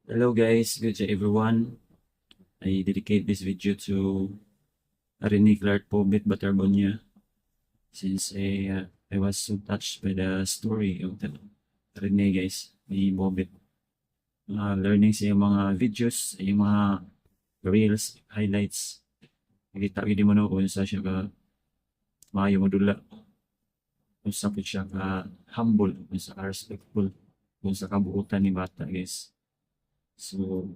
Hello guys, good day everyone. I dedicate this video to Rene Clark Pobet Batarbonia since I was so touched by the story of the Rene guys, ni Bobet. Learning sa iyong mga videos, sa iyong mga reels, highlights. Nakita ko mo na kung sa siya ka maayo modula, kung sa siya ka humble, kung sa ka respectful, kung sa kabuutan ni bata guys. So,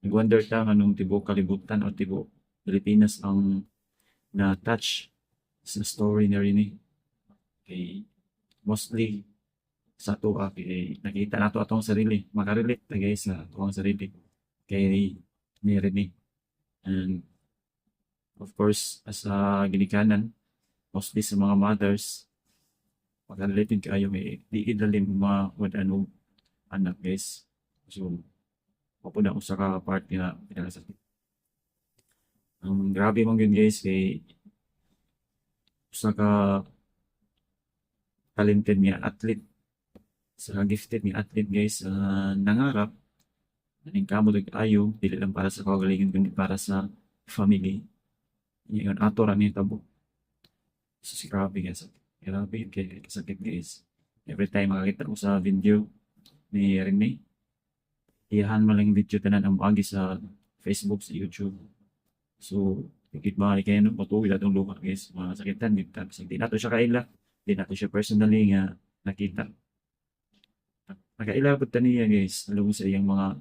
nag-wonder ta anong tibo kalibutan o tibo Pilipinas ang na-touch sa story na rin eh. Kay mostly sa ato kay nakita nato atong sarili, makarelate ta guys sa atong sarili kay ni Rene. And of course, as a ginikanan, mostly sa mga mothers, makarelate kayo may di idalin mga wad ano anak guys. So, mapunta ko sa part nga pinakasakit. Ang grabe mong yun guys kay usa ka talented nga athlete sa gifted nga athlete guys nangarap aning kamot ug ayo dili lang para sa kaugalingon kundi para sa family ingon ato ra ni tabo so si grabe kay kasakit guys every time makakita ko sa video ni Rene iyahan mo lang video tanan ang agi sa Facebook sa YouTube so higit ba kay no patuloy atong luha guys masakitan di nato siya kaila di nato siya personally nga nakita nakaila pud taniya guys along sa iyang mga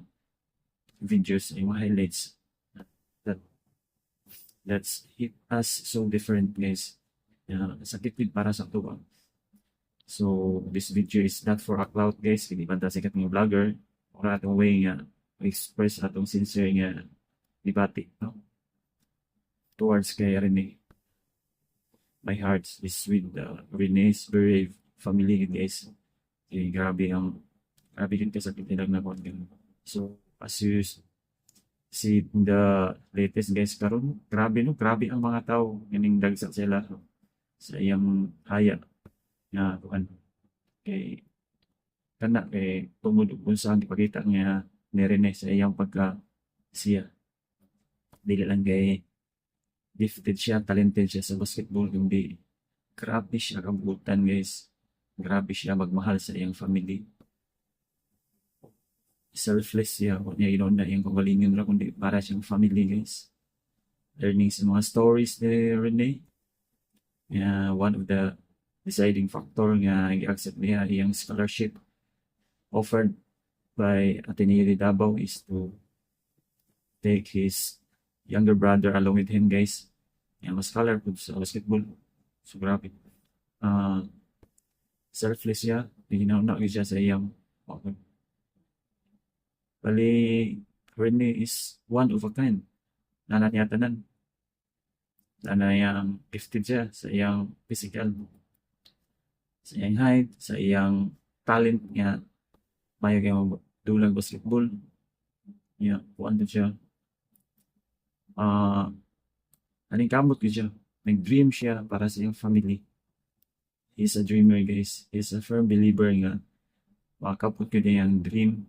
videos yung mga highlights that that's hit us so different guys sakit din para sa tuwa so this video is not for a clout guys hindi man ta sikat nga vlogger or atong way nga express atong sincere nga debate no? Towards kay Rene my heart is with Rene's very family guys grabe din kasakit nilang na so as you see the latest guys karon grabe no grabe ang mga tao ganing dagsa sila sa iyang haya nga kuan kay kana kay tungod kung saan ipakita niya ni Rene sa iyang pagka siya dili lang kay gifted siya talented siya sa basketball kundi grabe siya kabutan guys grabe siya magmahal sa iyang family selfless siya o niya inuna yung kagalingon ra kundi para siyang family guys learning sa mga stories ni Rene one of the deciding factor nga i-accept niya iyang scholarship offered by Ateneo de Davao is to take his younger brother along with him guys mas scholar po sa basketball so grabe selfless siya hinauna siya sa iyang bali Rene is one of a kind nana niya tanan nana yang gifted siya sa iyang physical sa iyang height sa iyang talent nga mayo kay dulang basketball kuan din siya aning kamot ko siya nag-dream siya para sa iyang family he's a dreamer guys he's a firm believer nga makapot ko niya ang dream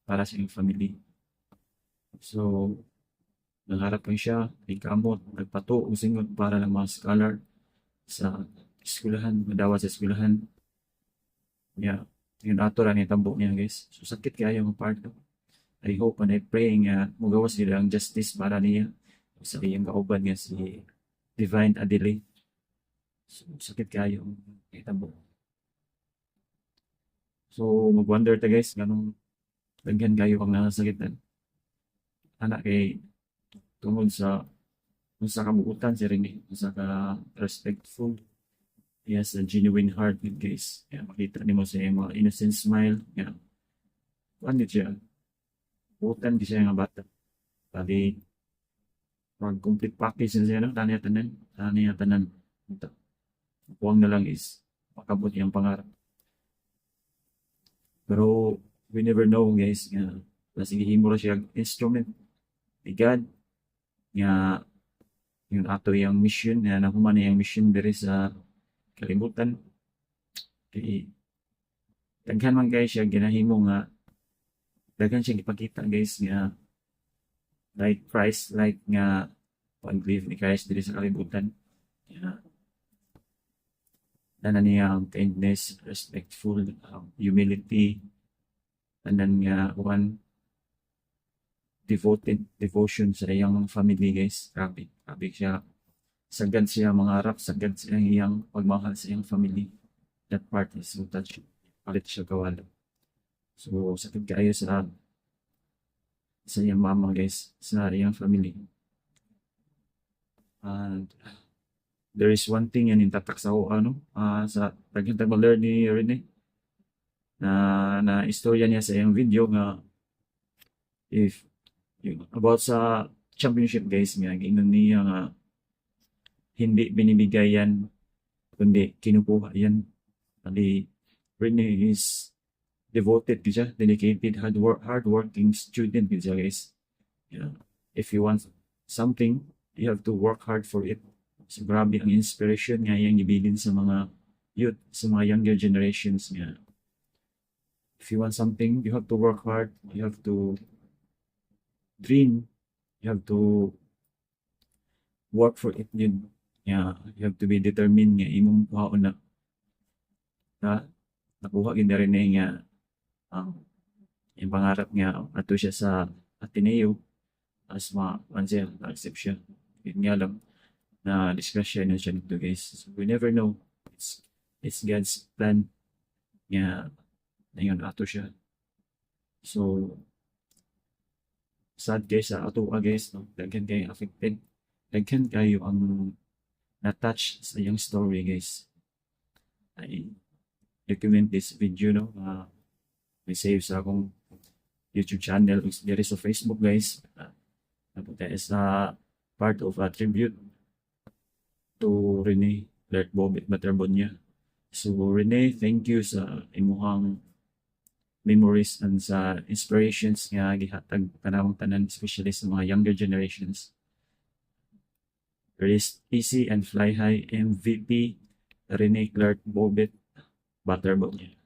para sa iyong family so nangarap lang siya nagkamot nagpato og singot para lang mga scholar sa eskwelahan madawa sa eskwelahan yun ato ra ni tambo niya guys so sakit kaya yung part no? I hope and I pray nga magawas nila ang justice para niya sa iyang kauban nga si Divine Adelaide so sakit kayo itabo so mag-wonder ta guys ganong daghan kayo ang nasakitan anak kay tungod sa kung sa kabuutan si Rene kung sa ka respectful he has a genuine heart with guys makita nimo sa iyang mga innocent smile ano siya butan di siya nga bata bali mag-complete package na siya no taniya tanan kuwang na lang is makabot yung pangarap pero we never know guys nga sige himo ra siya instrument ni God nga yung ato yung mission nga nahuman yung mission diri sa kalibutan kay daghan man guys siya ginahimo nga daghan siyang ipakita guys nga like Christ like nga pag-live ni Christ diri sa kalibutan. Yeah. Tanan niya ang kindness, respectful, humility, tanan nga one devotion sa iyang family guys. Grabe siya. Sagad siya mangarap, sagad siya ang iyang pagmahal sa iyang family. That part is so touching. Palit siya kawala. So, sakit kaayo sa iyang mama guys, sa iyang family. And there is one thing yan yung tatak sa sa tagtabaler ni Rene na istorya niya sa iyang video nga if yung, about sa championship guys nga giingnan niya nga hindi binibigay yan kundi kinukuha yan. Ali Rene is devoted gid siya, dedicated, hardworking student gid siya guys. Yeah. If you want something, you have to work hard for it. So grabe ang inspiration nga yang gibilin sa mga youth, sa mga younger generations nga. If you want something, you have to work hard, you have to dream, you have to work for it yun. Yeah, you have to be determined nga imong kuhaon na nakuha gid na rin nga yung pangarap niya ato siya sa Ateneo as ma-answer na-accept siya. Yun nga lang na discussion na siya nito guys. So, we never know. It's God's plan nga na yun ato siya. So sad guys sa ato guys no? Daghan kayo affected. Daghan kayo ang na-touch sa iyong story guys. I document this video no. May save sa akong YouTube channel, there is sa Facebook guys. Napunta is part of a tribute to Rene Clark Bobit Materbonia. So Rene, thank you sa imuhang memories and sa inspirations nga gihatag kanawang tanan, especially sa mga younger generations. Rest easy and fly high MVP Rene Clark Bobit Materbonia.